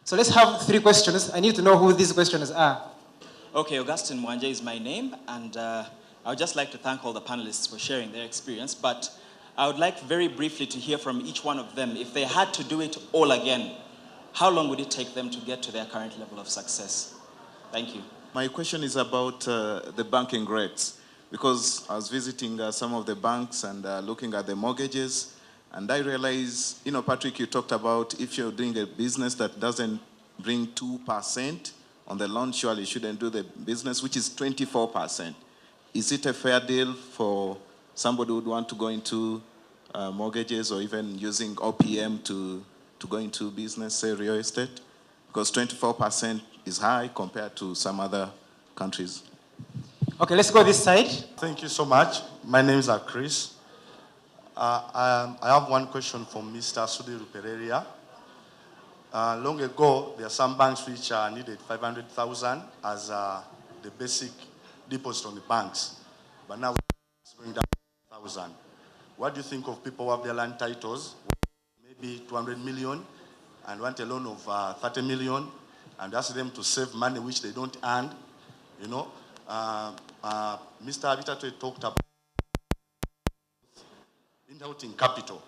So let's have 3 questions. I need to know who these questioners are. Okay, Augustine Mwanje is my name, and I would just like to thank all the panelists for sharing their experience, but I would like very briefly to hear from each one of them. If they had to do it all again, how long would it take them to get to their current level of success? Thank you. My question is about the banking rates, because I was visiting some of the banks and looking at the mortgages, and I realized, Patrick, you talked about if you're doing a business that doesn't bring 2% on the loan, surely you shouldn't do the business, which is 24%. Is it a fair deal for somebody who would want to go into mortgages or even using OPM to go into business, say real estate? Because 24% is high compared to some other countries. Okay, let's go this side. Thank you so much. My name is Chris. I have one question for Mr. Sudhir Ruparelia. Long ago, there are some banks which needed 500,000 as the basic deposit on the banks. But now it's going down to 1,000. What do you think of people who have their land titles, maybe 200 million, and want a loan of 30 million, and ask them to save money which they don't earn? Mr. Bitature talked about inheriting capital.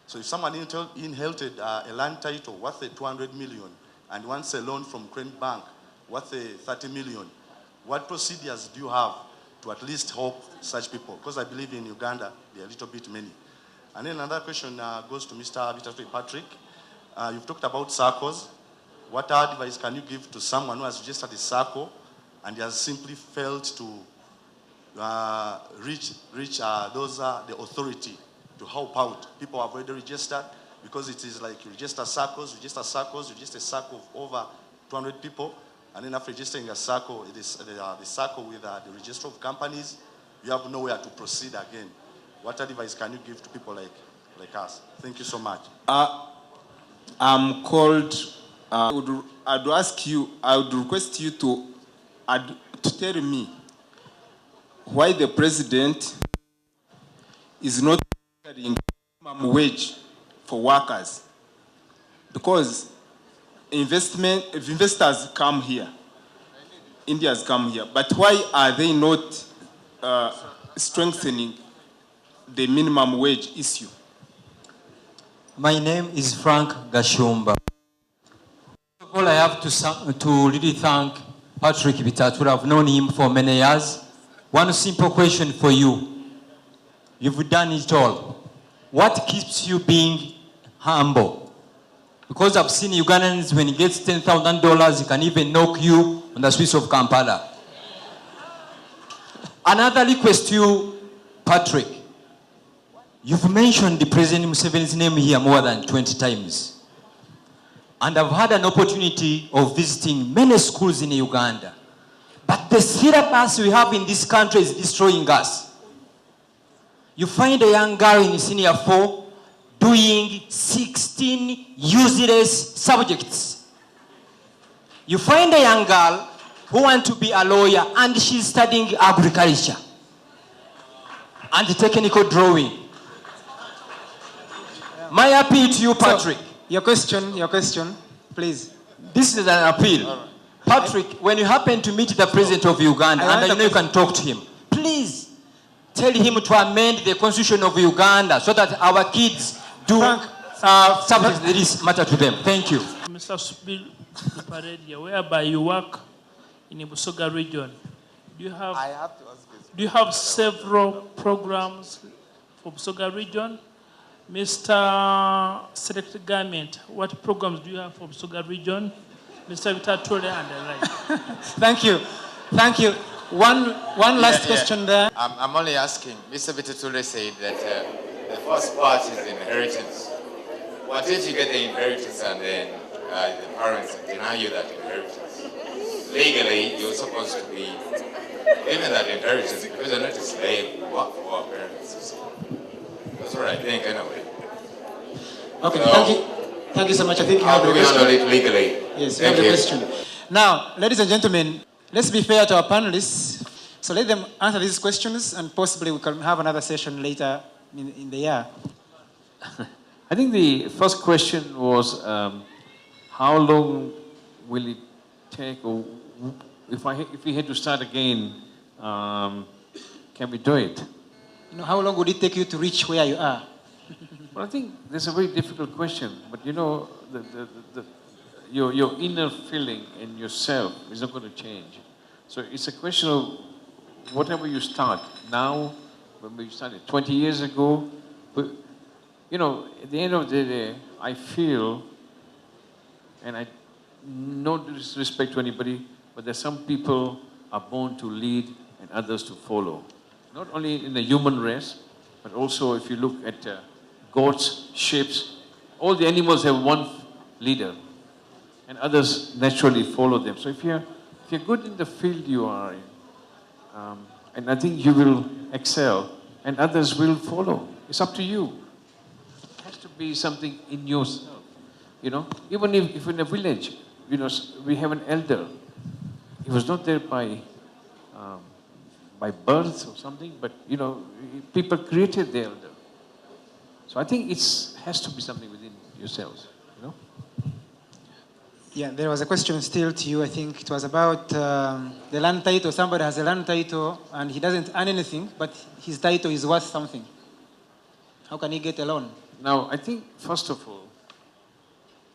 So if someone inherited a land title worth 200 million and wants a loan from Crane Bank worth 30 million, what procedures do you have to at least help such people? Because I believe in Uganda, they are a little bit many. And then another question goes to Mr. Bitature Patrick. You've talked about circles. What advice can you give to someone who has registered a circle and has simply failed to reach the authority to help out? People have already registered, because it is like you register circles, register a circle of over 200 people, and then after registering a circle, it is the circle with the register of companies, you have nowhere to proceed again. What advice can you give to people like us? Thank you so much. I'm called, I would request you to tell me why the president is not paying minimum wage for workers. Because investors come here, Indians come here, but why are they not strengthening the minimum wage issue? My name is Frank Gashumba. First of all, I have to really thank Patrick Bitature. I've known him for many years. One simple question for you. You've done it all. What keeps you being humble? Because I've seen Ugandans, when he gets $10,000, he can even knock you on the streets of Kampala. Another request to you, Patrick. You've mentioned the President Museveni's name here more than 20 times. And I've had an opportunity of visiting many schools in Uganda. But the syllabus we have in this country is destroying us. You find a young girl in senior 4 doing 16 useless subjects. You find a young girl who wants to be a lawyer and she's studying agriculture and technical drawing. My appeal to you, Patrick. So, your question, please. This is an appeal. Right. Patrick, when you happen to meet the president of Uganda, and I know you can talk to him, please tell him to amend the constitution of Uganda so that our kids do subjects that matter to them. Thank you. Mr. Sudhir Ruparelia, whereby you work in the Busoga region, do you have several programs for Busoga region? Mr. Select Government, what programs do you have for Busoga region? Mr. Bitature and the like. Thank you. Thank you. One last question there. I'm only asking. Mr. Bitature said that the first part is inheritance. What if you get the inheritance and then the parents deny you that inheritance? Legally, you're supposed to be given that inheritance because you're not a slave. Work for our parents. That's what I think, anyway. Okay, so, thank you. Thank you so much. I think you have the question. How do we handle it legally? Yes, you have the question. Now, ladies and gentlemen, let's be fair to our panelists. So let them answer these questions, and possibly we can have another session later in the year. I think the first question was how long will it take, or if we had to start again, can we do it? How long would it take you to reach where you are? Well, I think that's a very difficult question, but your inner feeling in yourself is not going to change. So it's a question of whatever you start now, when we started 20 years ago, but, at the end of the day, I feel, and I no disrespect to anybody, but there's some people are born to lead and others to follow. Not only in the human race, but also if you look at goats, sheep, all the animals have one leader, and others naturally follow them. So if you're good in the field you are in, and I think you will excel, and others will follow. It's up to you. It has to be something in yourself. Even if in a village, we have an elder. He was not there by birth or something, but people created the elder. So I think it has to be something within yourselves. Yeah, there was a question still to you. I think it was about the land title. Somebody has a land title and he doesn't earn anything, but his title is worth something. How can he get a loan? Now, I think, first of all,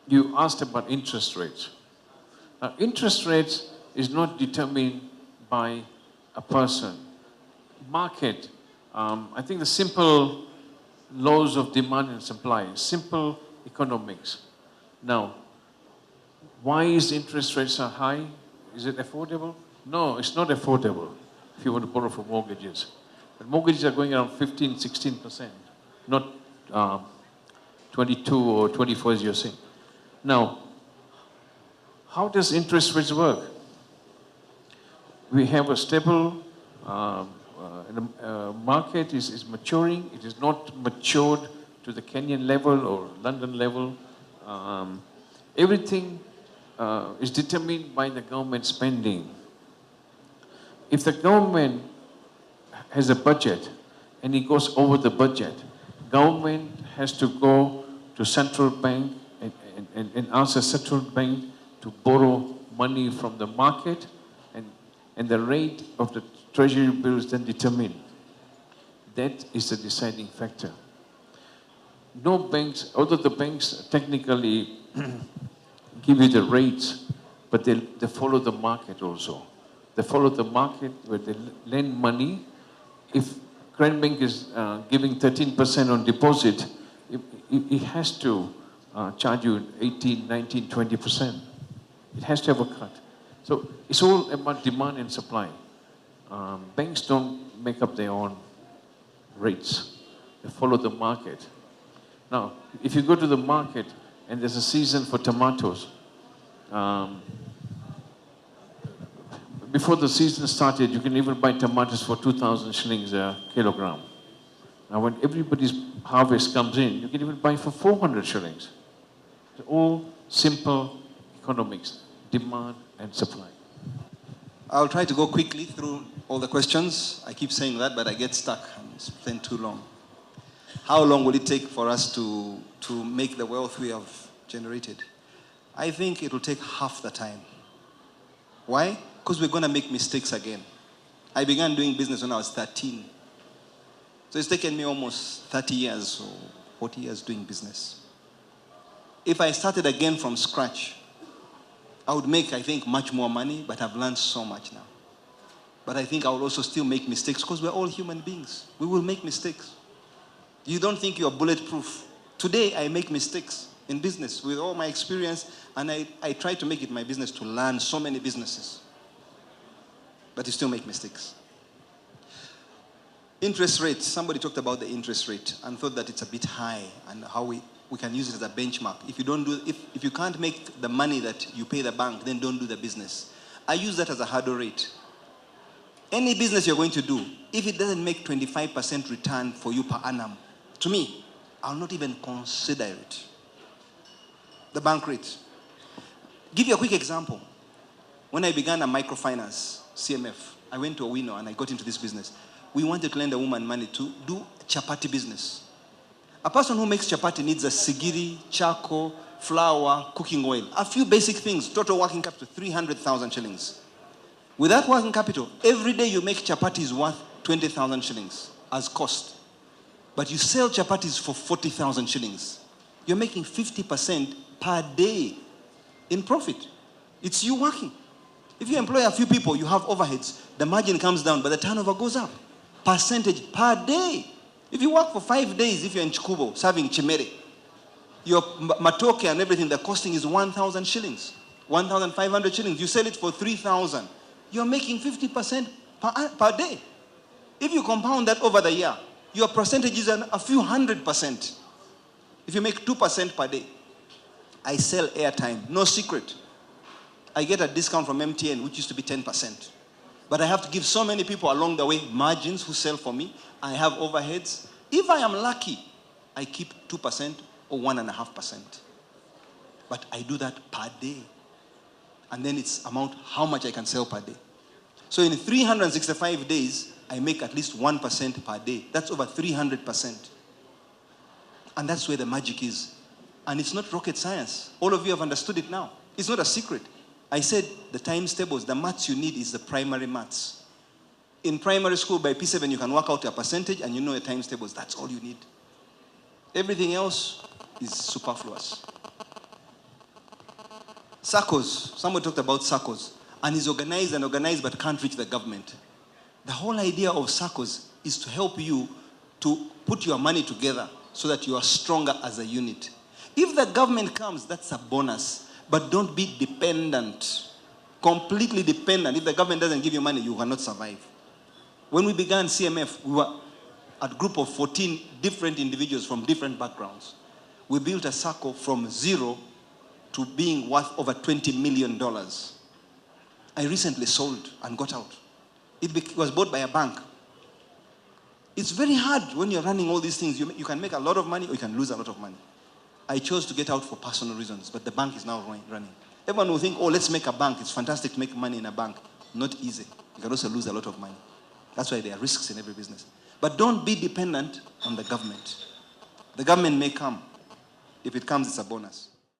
you asked about interest rates. Now, interest rates is not determined by a person. Market, I think the simple laws of demand and supply, simple economics. Now, why is interest rates so high? Is it affordable? No, it's not affordable if you want to borrow for mortgages. But mortgages are going around 15, 16%, not 22 or 24 as you're saying. Now, how does interest rates work? We have a stable market is maturing. It is not matured to the Kenyan level or London level. Everything is determined by the government spending. If the government has a budget and it goes over the budget, government has to go to central bank and ask the central bank to borrow money from the market, and the rate of the treasury bill is then determined. That is the deciding factor. No banks, although the banks technically give you the rates, but they follow the market also. They follow the market where they lend money. If Grand Bank is giving 13% on deposit, it has to charge you 18, 19, 20%. It has to have a cut. So it's all about demand and supply. Banks don't make up their own rates. They follow the market. Now, if you go to the market and there's a season for tomatoes, before the season started, you can even buy tomatoes for 2,000 shillings a kilogram. Now, when everybody's harvest comes in, you can even buy for 400 shillings. It's all simple economics, demand and supply. I'll try to go quickly through all the questions. I keep saying that, but I get stuck and spend too long. How long will it take for us to make the wealth we have generated? I think it will take half the time. Why? Because we're going to make mistakes again. I began doing business when I was 13. So it's taken me almost 30 years or 40 years doing business. If I started again from scratch, I would make, I think, much more money, but I've learned so much now. But I think I will also still make mistakes because we're all human beings. We will make mistakes. You don't think you're bulletproof. Today, I make mistakes in business with all my experience, and I try to make it my business to learn so many businesses. But you still make mistakes. Interest rate. Somebody talked about the interest rate and thought that it's a bit high and how we can use it as a benchmark. If you can't make the money that you pay the bank, then don't do the business. I use that as a hurdle rate. Any business you're going to do, if it doesn't make 25% return for you per annum, to me, I'll not even consider it. The bank rate. Give you a quick example. When I began a microfinance, CMF, I went to Owori and I got into this business. We wanted to lend a woman money to do chapati business. A person who makes chapati needs a sigiri, charcoal, flour, cooking oil. A few basic things, total working capital, 300,000 shillings. With that working capital, every day you make chapatis worth 20,000 shillings as cost. But you sell chapatis for 40,000 shillings. You're making 50% per day in profit. It's you working. If you employ a few people, you have overheads, the margin comes down, but the turnover goes up. Percentage per day. If you work for 5 days, if you're in Chikubo, serving chimere, your matoke and everything, the costing is 1,000 shillings, 1,500 shillings. You sell it for 3,000. You're making 50% per day. If you compound that over the year, your percentage is a few 100%. If you make 2% per day, I sell airtime, no secret. I get a discount from MTN, which used to be 10%. But I have to give so many people along the way margins who sell for me. I have overheads. If I am lucky, I keep 2% or 1.5%. But I do that per day. And then it's amount how much I can sell per day. So in 365 days, I make at least 1% per day. That's over 300%. And that's where the magic is. And it's not rocket science. All of you have understood it now. It's not a secret. I said the times tables, the maths you need is the primary maths. In primary school, by P7, you can work out a percentage and you know your times tables. That's all you need. Everything else is superfluous. SACCOs, somebody talked about SACCOs, and is organized but can't reach the government. The whole idea of SACCOs is to help you to put your money together so that you are stronger as a unit. If the government comes, that's a bonus. But don't be dependent, completely dependent. If the government doesn't give you money, you cannot survive. When we began CMF, we were a group of 14 different individuals from different backgrounds. We built a SACCO from zero to being worth over $20 million. I recently sold and got out. It was bought by a bank. It's very hard when you're running all these things. You can make a lot of money or you can lose a lot of money. I chose to get out for personal reasons, but the bank is now running. Everyone will think, oh, let's make a bank. It's fantastic to make money in a bank. Not easy. You can also lose a lot of money. That's why there are risks in every business. But don't be dependent on the government. The government may come. If it comes, it's a bonus.